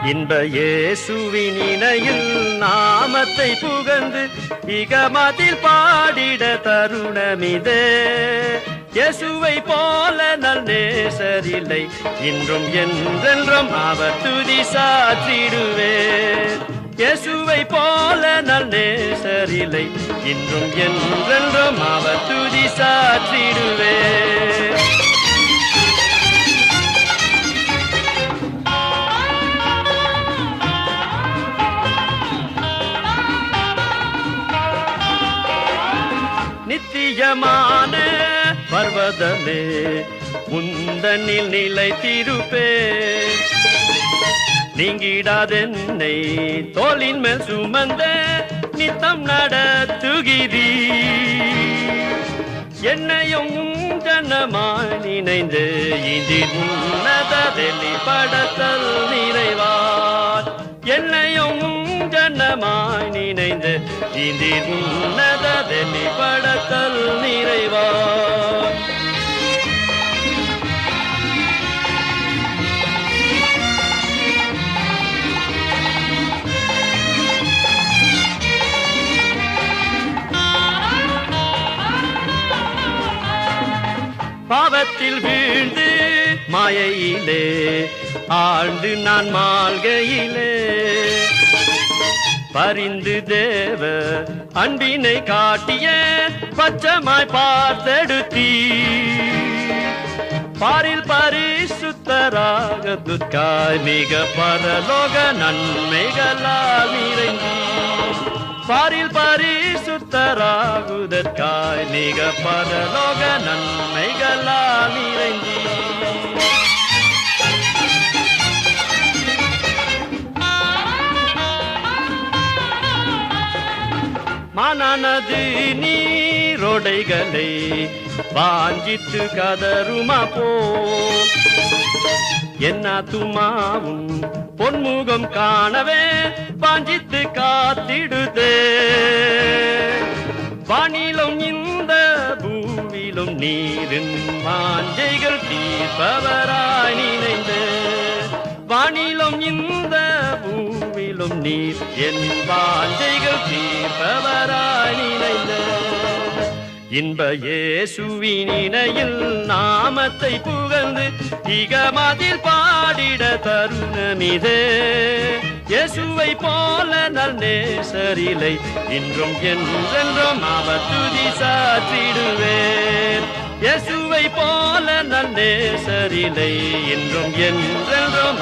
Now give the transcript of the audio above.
இன்ப இயேசுவின் இணையில் நாமத்தை புகழ்ந்து இகமதில் பாடிட தருணமிதே. இயேசுவை போல நல் நேசரில்லை, இன்றும் என்றென்றும் அவர் துதி சாற்றிடுவேன். இயேசுவை போல நல் நேசரில்லை, இன்றும் என்றென்றும் அவர் துதி சாற்றிடுவேன். நித்தியமான பர்வதமே உந்தனில் நிலைத்திருப்பே. நீங்கிடாதென்னை தோளின் மேல் சுமந்த நித்தம் நடத்துகிறீ. என்னையும் ஜனமாய் நினைந்து இதில் உன்னத வெளிப்படத்தல் நிறைவார். என்னையும் ஜனமாய் நினைந்து இதில் உன்னத வெளிப்படத்தல் நிறைவார். பாவத்தில் வீழ்ந்து மாயையிலே ஆழ்ந்து நான் மாள்கையிலே பரிந்து தேவ அன்பினை காட்டிய பச்சமாய் பார்த்தெடுத்தீ. பாரில் பரிசுத்தராக துர்க்காய் மிக பரலோக நன்மைகளால் நிறைந்தீ. பாரில் பரிசுத்தராகுதற்காய் மிக பரலோக நன்மைகளால் நிறைந்தீ. மானானது நீரோடைகளை வாஞ்சித்து கதருமா போ. என்ன துமாவும் பொன்முகம் காணவே வாஞ்சித்து காத்திடுதே. வானிலும் இந்த பூவிலும் நீரின் வாஞ்சைகள் தீர்ப்பவராய் நினைந்து. வானிலும் இந்த பூவிலும் நீர் என் வாஞ்சைகள் தீர்ப்பவராய் நினைந்து. இன்ப இயேசுவின் இணையில் நாமத்தை புகழ்ந்து இகமதில் பாடிட தருணமிதே. இயேசுவை போல நல் நேசரில்லை, இன்றும் என்றென்றும் அவர் துதி சாற்றிடுவேன். இயேசுவை போல நல் நேசரில்லை, இன்றும் என்றென்றும்